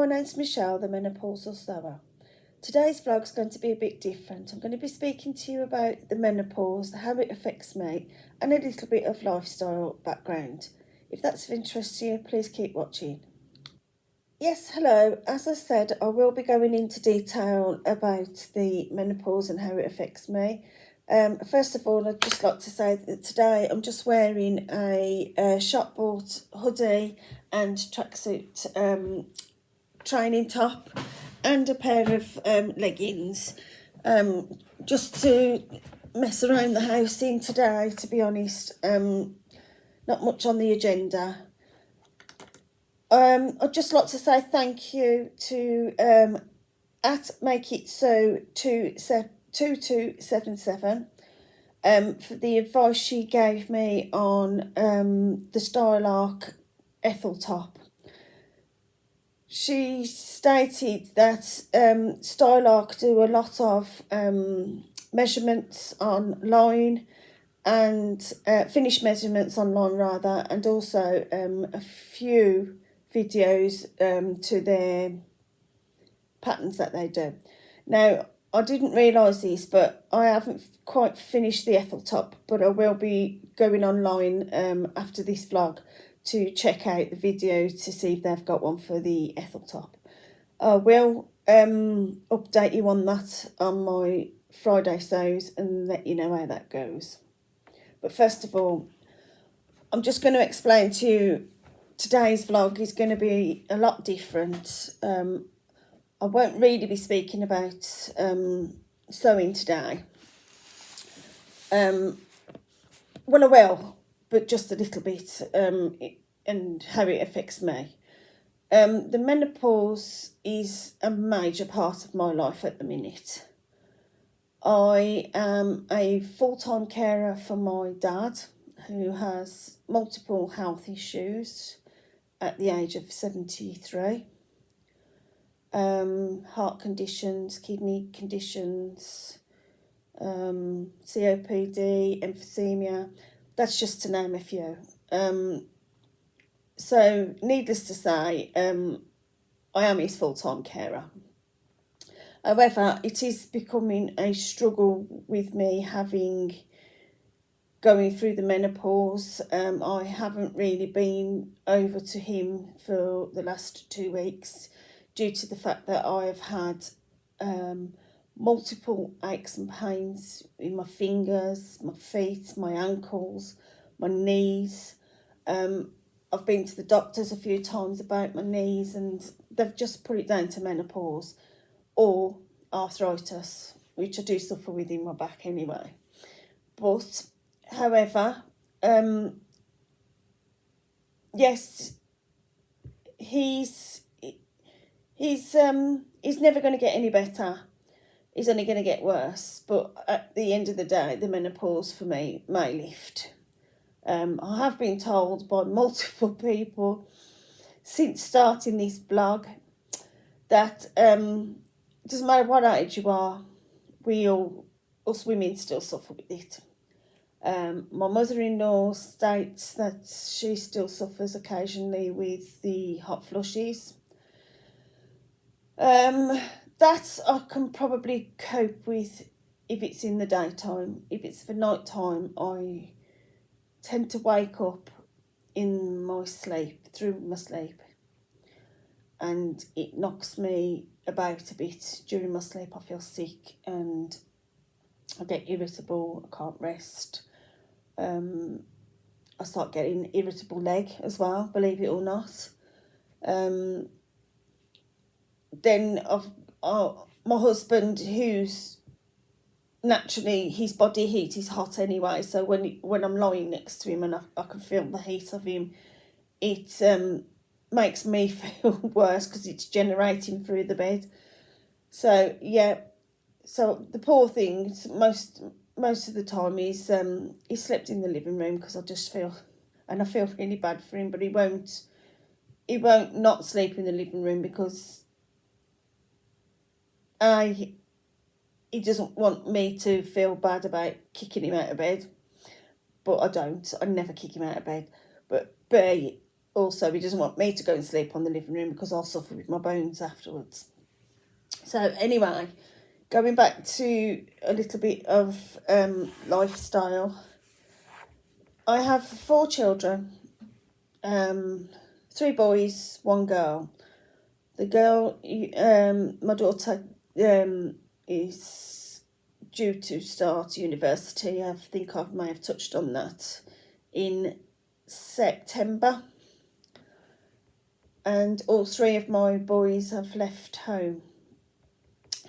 my name's Michelle, the menopausal sewer. Today's vlog is going to be a bit different. I'm going to be speaking to you about the menopause, how it affects me, and a little bit of lifestyle background. If that's of interest to you, please keep watching. Yes, hello. As I said, I will be going into detail about the menopause and how it affects me. First of all, I'd just like to say that today I'm just wearing a shop-bought hoodie and tracksuit training top and a pair of leggings, just to mess around the house in today, to be honest. Not much on the agenda. I'd just like to say thank you to at Make It So 2277 for the advice she gave me on the Stylark Ethel top. She stated that Stylark do a lot of measurements online and finished measurements online rather, and also a few videos to their patterns that they do. Now, I didn't realise this, but I haven't quite finished the Ethel top, but I will be going online after this vlog to check out the video to see if they've got one for the Ethel top. I will update you on that on my Friday sews and let you know how that goes. But first of all, I'm just going to explain to you, today's vlog is going to be a lot different. I won't really be speaking about sewing today. Well, I will, but just a little bit, and how it affects me. The menopause is a major part of my life at the minute. I am a full-time carer for my dad, who has multiple health issues at the age of 73. Heart conditions, kidney conditions, COPD, emphysema, that's just to name a few. So needless to say, I am his full-time carer. However, it is becoming a struggle with me going through the menopause. I haven't really been over to him for the last 2 weeks due to the fact that I have had multiple aches and pains in my fingers, my feet, my ankles, my knees. I've been to the doctors a few times about my knees and they've just put it down to menopause or arthritis, which I do suffer with in my back anyway. But however, yes, he's never going to get any better. He's only going to get worse. But at the end of the day, the menopause for me may lift. I have been told by multiple people since starting this blog that it doesn't matter what age you are, us women still suffer with it. My mother-in-law states that she still suffers occasionally with the hot flushes. That I can probably cope with if it's in the daytime. If it's for night time, I tend to wake up in my sleep, through my sleep, and it knocks me about a bit during my sleep. I feel sick and I get irritable, I can't rest. I start getting irritable leg as well, believe it or not. Then my husband, who's naturally, his body heat is hot anyway, so when I'm lying next to him and I can feel the heat of him, it makes me feel worse because it's generating through the bed. So yeah, so the poor thing, most of the time he slept in the living room because I feel really bad for him, but he won't not sleep in the living room because he doesn't want me to feel bad about kicking him out of bed. But I never kick him out of bed. But B, also he doesn't want me to go and sleep on the living room because I'll suffer with my bones afterwards. So anyway, going back to a little bit of lifestyle. I have 4 children, 3 boys, 1 girl. The girl, my daughter, is due to start university. I think I may have touched on that in September. And all 3 of my boys have left home.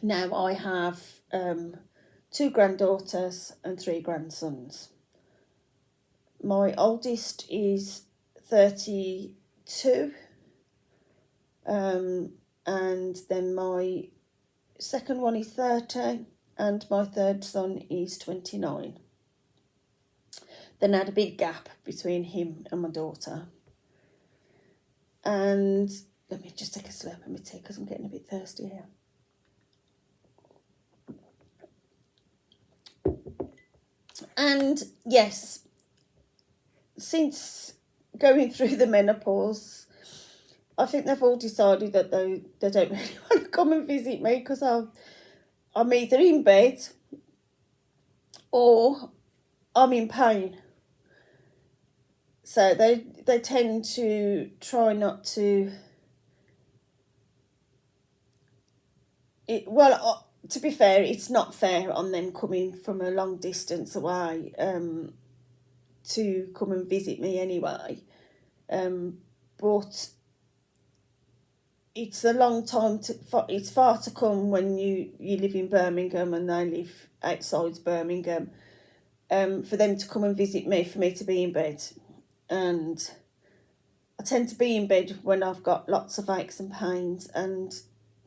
Now I have 2 granddaughters and 3 grandsons. My oldest is 32, and then my second one is 30, and my third son is 29. Then I had a big gap between him and my daughter. And let me just take a slurp of my tea because I'm getting a bit thirsty here. And yes, since going through the menopause, I think they've all decided that they don't really want to come and visit me because I'm either in bed or I'm in pain. So they tend to try not to... to be fair, it's not fair on them coming from a long distance away to come and visit me anyway. But it's a long time it's far to come when you live in Birmingham and they live outside Birmingham, for them to come and visit me, for me to be in bed. And I tend to be in bed when I've got lots of aches and pains. And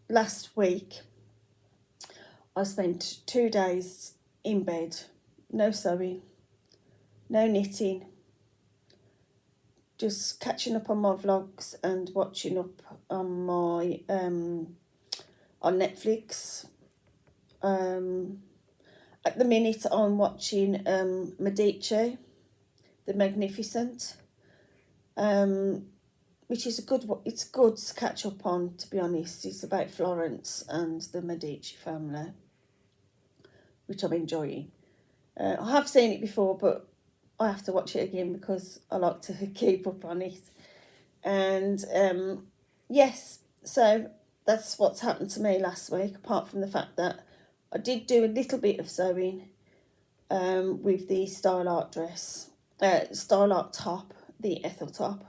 last week I spent 2 days in bed, no sewing, no knitting, just catching up on my vlogs and watching up on my on Netflix. At the minute I'm watching Medici, the Magnificent, which is it's good to catch up on, to be honest. It's about Florence and the Medici family, which I'm enjoying. I have seen it before, but I have to watch it again because I like to keep up on it. And yes, so that's what's happened to me last week, apart from the fact that I did do a little bit of sewing with the Style Art dress, Style Art top, the Ethel top.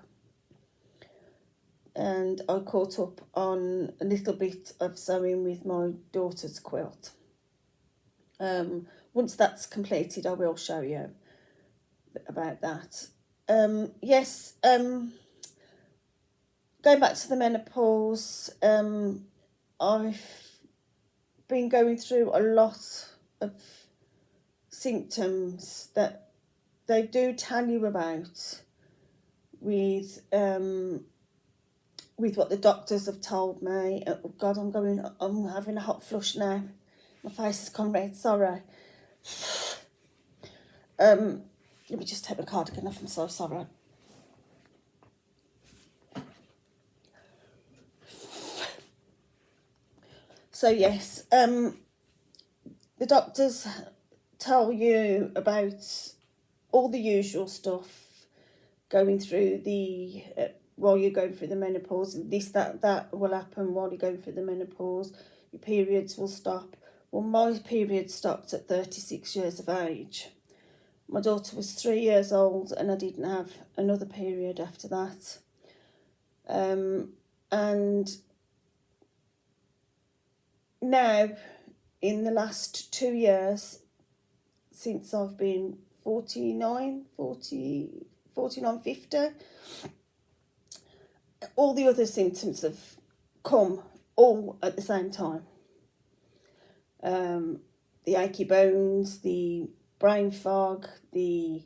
And I caught up on a little bit of sewing with my daughter's quilt. Once that's completed, I will show you about that. Yes, going back to the menopause, I've been going through a lot of symptoms that they do tell you about with what the doctors have told me. Oh God, I'm having a hot flush now. My face has gone red, sorry. Let me just take my cardigan off, I'm so sorry. So yes, the doctors tell you about all the usual stuff going through the while you're going through the menopause. This, that will happen while you're going through the menopause. Your periods will stop. Well, my period stopped at 36 years of age. My daughter was 3 years old and I didn't have another period after that. And now, in the last 2 years, since I've been 49, 50, all the other symptoms have come all at the same time. The achy bones, the brain fog, the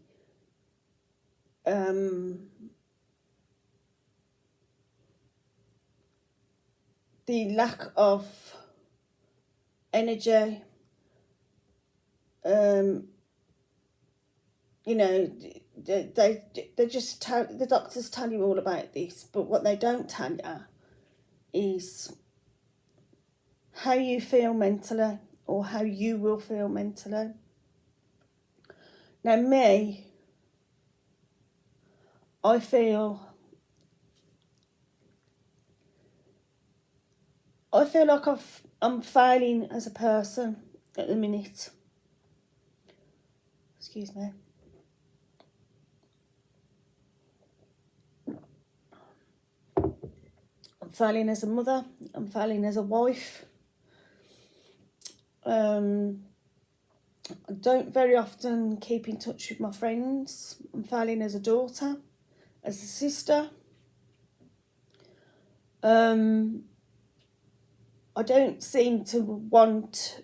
lack of energy, they just tell, the doctors tell you all about this, but what they don't tell you is how you feel mentally, or how you will feel mentally. Now me, I feel like I'm failing as a person at the minute. Excuse me. I'm failing as a mother. I'm failing as a wife. I don't very often keep in touch with my friends. I'm failing as a daughter, as a sister. I don't seem to want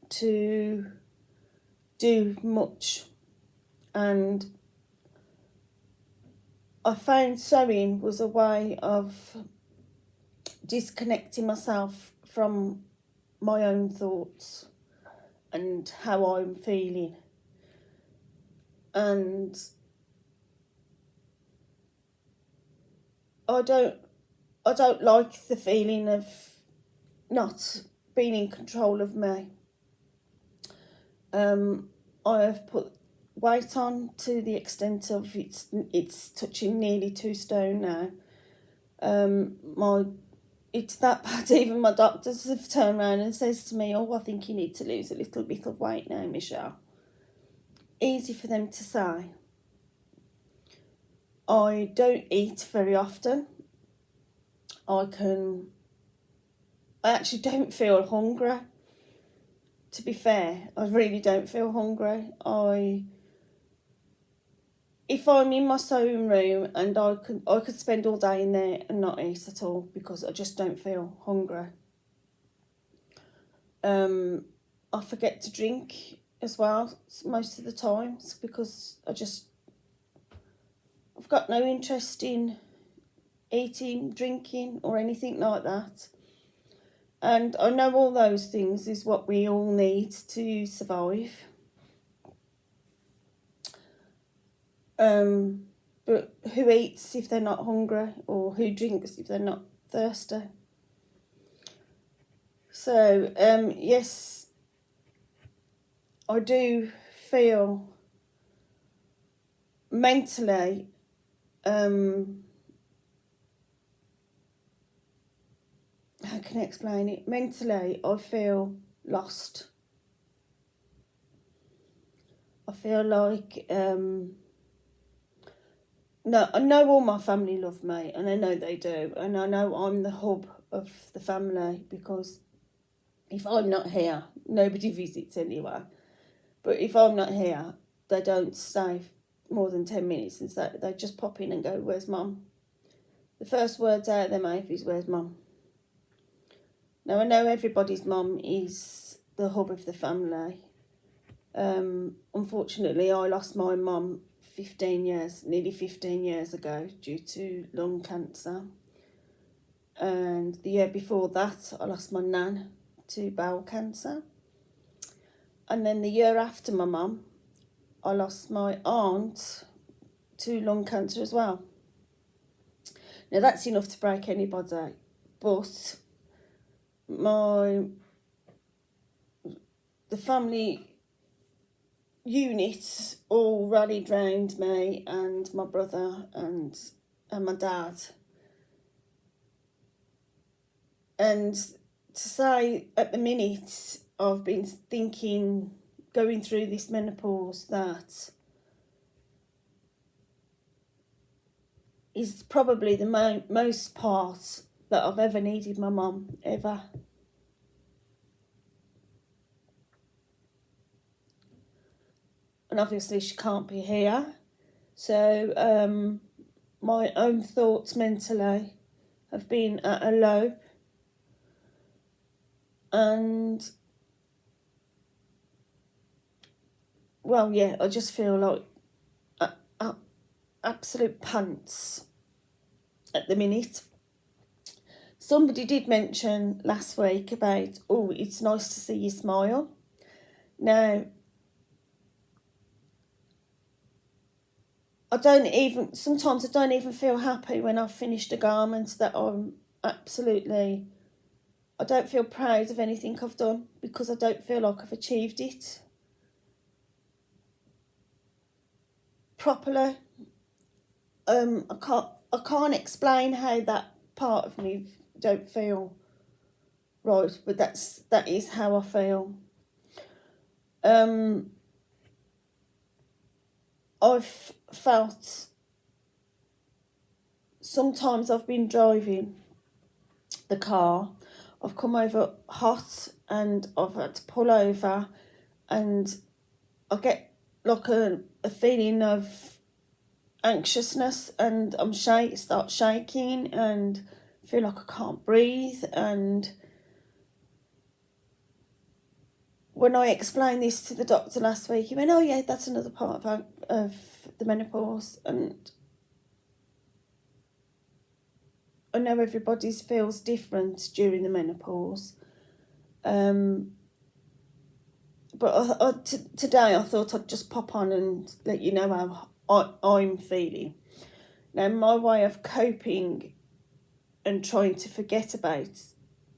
to do much, and I found sewing was a way of disconnecting myself from my own thoughts and how I'm feeling. And I don't like the feeling of not being in control of me. I have put weight on to the extent of it's touching nearly 2 stone now. It's that bad. Even my doctors have turned around and says to me, "Oh, I think you need to lose a little bit of weight now, Michelle." Easy for them to say. I don't eat very often. I actually don't feel hungry. To be fair, I really don't feel hungry. If I'm in my sewing room, and I could spend all day in there and not eat at all, because I just don't feel hungry. I forget to drink as well most of the times, because I've got no interest in eating, drinking, or anything like that. And I know all those things is what we all need to survive. But who eats if they're not hungry, or who drinks if they're not thirsty? So, yes, I do feel mentally, how can I explain it? Mentally, I feel lost. I feel like, no, I know all my family love me, and I know they do, and I know I'm the hub of the family, because if I'm not here, nobody visits anyway. But if I'm not here, they don't stay more than 10 minutes, and so they just pop in and go, "Where's Mum?" The first words out of their mouth is, "Where's Mum?" Now, I know everybody's mum is the hub of the family. Unfortunately, I lost my mum nearly 15 years ago, due to lung cancer. And the year before that, I lost my nan to bowel cancer. And then the year after my mum, I lost my aunt to lung cancer as well. Now, that's enough to break anybody, but the family unit all rallied round me and my brother and my dad. And to say, at the minute, I've been thinking, going through this menopause, that is probably the most part that I've ever needed my mum, ever. And obviously she can't be here, so my own thoughts mentally have been at a low, and well, yeah, I just feel like absolute pants at the minute. Somebody did mention last week about, "Oh, it's nice to see you smile." Now, sometimes I don't even feel happy when I've finished a garment that I don't feel proud of anything I've done because I don't feel like I've achieved it properly. I can't explain how that part of me don't feel right, but that is how I feel. I've felt sometimes I've been driving the car, I've come over hot and I've had to pull over, and I get like a feeling of anxiousness, and start shaking and feel like I can't breathe. And when I explained this to the doctor last week, he went, "Oh yeah, that's another part of the menopause." And I know everybody's feels different during the menopause. But today I thought I'd just pop on and let you know how I'm feeling. Now, my way of coping and trying to forget about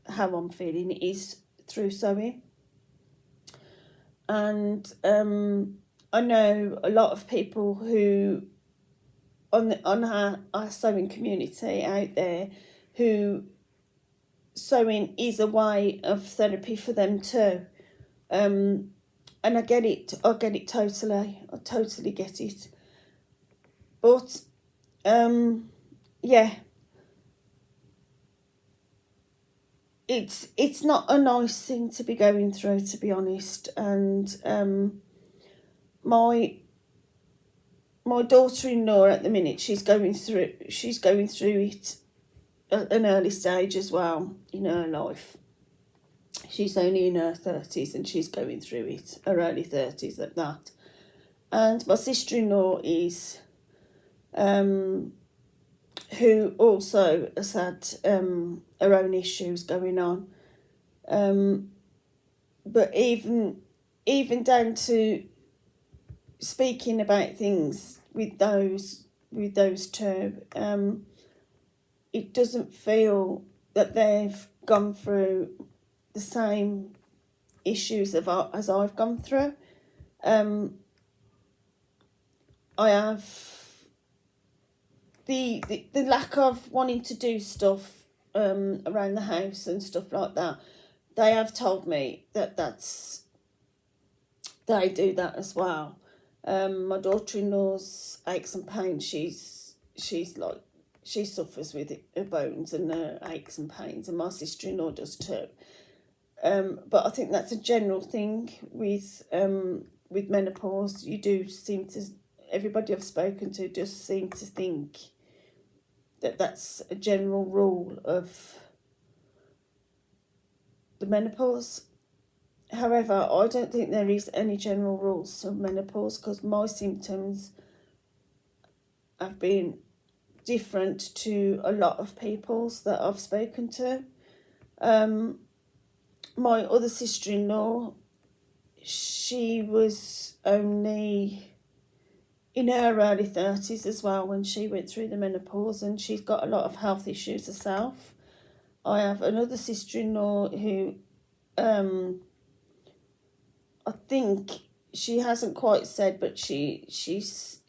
how I'm feeling is through sewing. And I know a lot of people who on our sewing community out there who sewing is a way of therapy for them too. And I get it totally. I totally get it. But yeah, it's not a nice thing to be going through, to be honest. And my daughter-in-law at the minute, she's going through it at an early stage as well in her life. She's only in her 30s and she's going through it, her early 30s at that. And my sister-in-law is who also has had her own issues going on. But even down to speaking about things with those two, it doesn't feel that they've gone through the same issues as I've gone through. I have the lack of wanting to do stuff around the house and stuff like that. They have told me they do that as well. My daughter-in-law's aches and pains. She suffers with her bones and her aches and pains, and my sister-in-law does too. But I think that's a general thing with menopause. You do seem to, everybody I've spoken to just seem to think that that's a general rule of the menopause. However, I don't think there is any general rules to menopause, because my symptoms have been different to a lot of people's that I've spoken to. My other sister-in-law, she was only in her early 30s as well when she went through the menopause, and she's got a lot of health issues herself. I have another sister-in-law who I think she hasn't quite said, but she's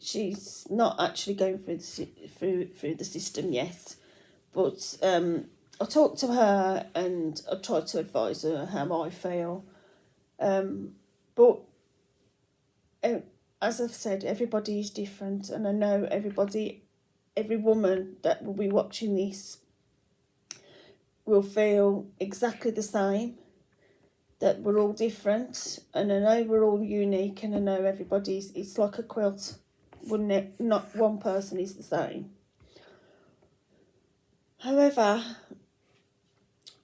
not actually going through the system yet. But I talked to her and I tried to advise her how I feel. But as I've said, everybody is different, and I know every woman that will be watching this will feel exactly the same, that we're all different, and I know we're all unique, and I know it's like a quilt, wouldn't it? Not one person is the same. However,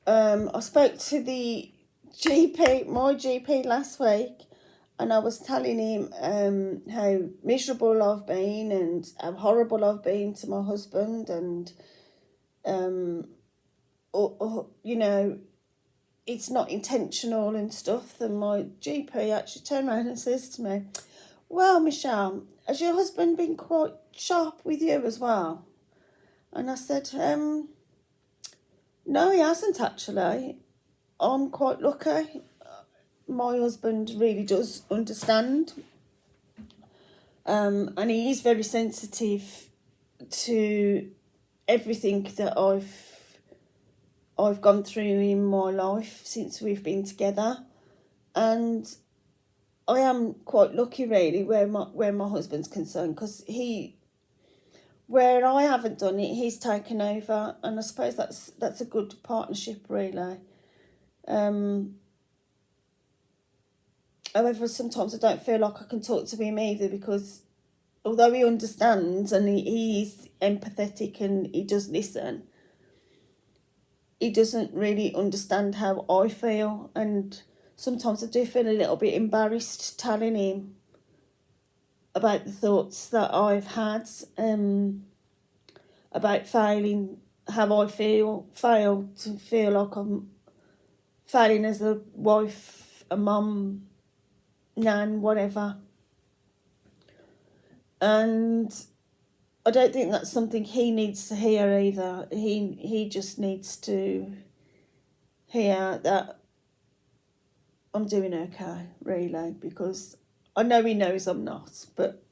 I spoke to my GP last week, and I was telling him how miserable I've been and how horrible I've been to my husband, and it's not intentional and stuff. Then my GP actually turned around and says to me, "Well, Michelle, has your husband been quite sharp with you as well? And I said, no, he hasn't actually. I'm quite lucky. My husband really does understand. And he is very sensitive to everything that I've gone through in my life since we've been together. And I am quite lucky, really, where my husband's concerned, because where I haven't done it, he's taken over, and I suppose that's a good partnership, really. However, sometimes I don't feel like I can talk to him either, because although he understands and he's empathetic and he does listen, he doesn't really understand how I feel, and sometimes I do feel a little bit embarrassed telling him about the thoughts that I've had, about failing, how I fail to feel like I'm failing as a wife, a mum, nan, whatever. And I don't think that's something he needs to hear either. He just needs to hear that I'm doing okay, really, because I know he knows I'm not, but,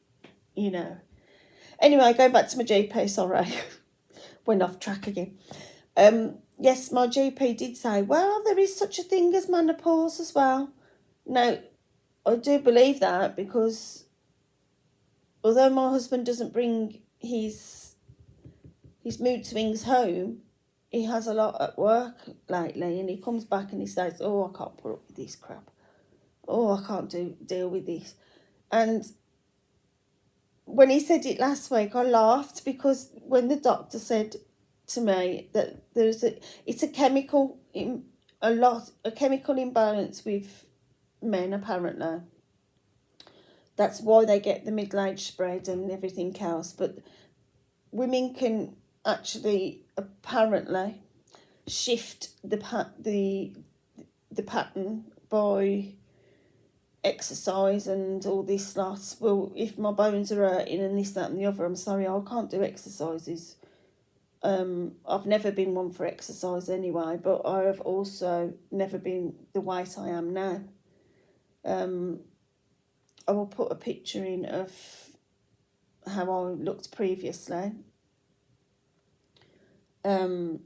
you know. Anyway, going back to my GP, sorry, went off track again. Yes, my GP did say, well, there is such a thing as menopause as well. Now, I do believe that, because although my husband doesn't bring his mood swings home, he has a lot at work lately, and he comes back and he says, oh, I can't put up with this crap. Oh, I can't deal with this. And when he said it last week, I laughed, because when the doctor said to me that it's a chemical imbalance with men, apparently. That's why they get the middle-age spread and everything else. But women can actually apparently shift the pattern by exercise and all this lot. Well, if my bones are hurting and this, that and the other, I'm sorry, I can't do exercises. I've never been one for exercise anyway, but I have also never been the weight I am now. I will put a picture in of how I looked previously. And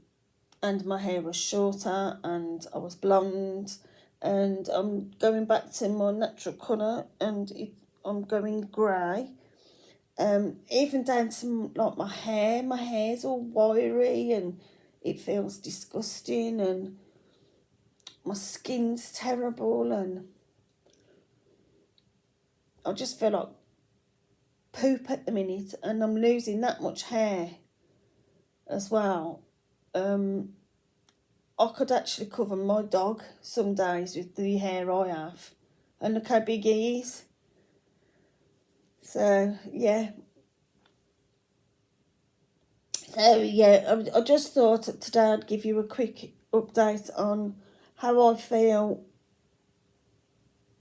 my hair was shorter and I was blonde, and I'm going back to my natural colour, and I'm going grey. Even down to like my hair's all wiry and it feels disgusting, and my skin's terrible, and I just feel like poop at the minute, and I'm losing that much hair as well. I could actually cover my dog some days with the hair I have, and look how big he is. So yeah. I just thought today I'd give you a quick update on how I feel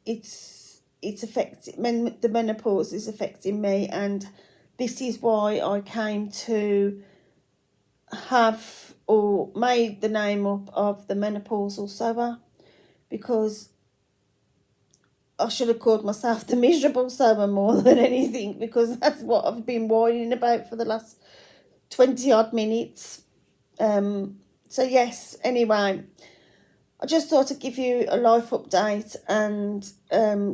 it's affecting the menopause is affecting me, and this is why I came to have or made the name up of the menopausal sewer, because I should have called myself the miserable sewer more than anything, because that's what I've been whining about for the last 20 odd minutes. So yes, anyway, I just thought I'd give you a life update, and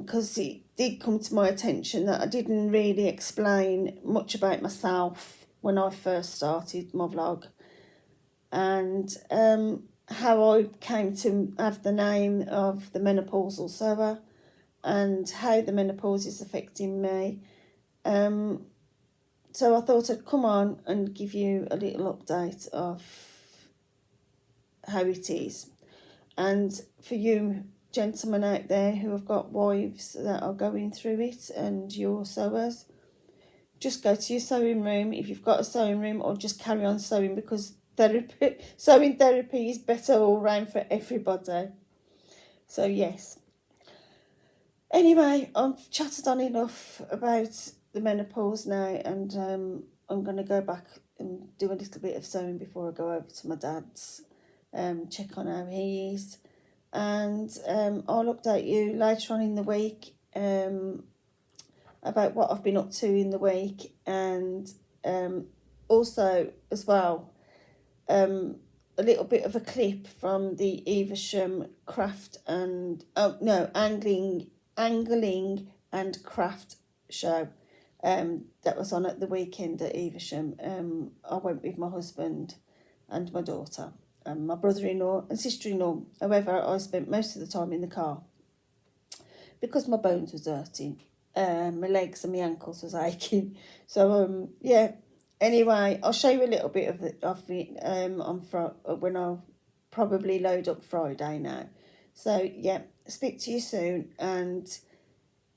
because it did come to my attention that I didn't really explain much about myself when I first started my vlog, and how I came to have the name of the menopausal sewer, and how the menopause is affecting me. So I thought I'd come on and give you a little update of how it is. And for you gentlemen out there who have got wives that are going through it and you're sewers, just go to your sewing room if you've got a sewing room, or just carry on sewing, because sewing therapy is better all round for everybody. So yes. Anyway, I've chatted on enough about the menopause now, and I'm going to go back and do a little bit of sewing before I go over to my dad's, check on how he is, and I'll update you later on in the week about what I've been up to in the week, and also as well a little bit of a clip from the Evesham craft and angling and craft show that was on at the weekend at Evesham. I went with my husband and my daughter and my brother-in-law and sister-in-law. However, I spent most of the time in the car because my bones was hurting, my legs and my ankles was aching. So yeah. Anyway, I'll show you a little bit of it when I probably load up Friday now. So yeah, speak to you soon, and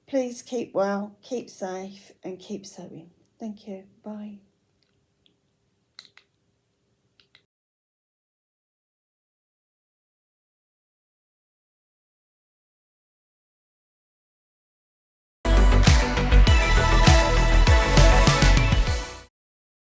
please keep well, keep safe, and keep sewing. Thank you. Bye.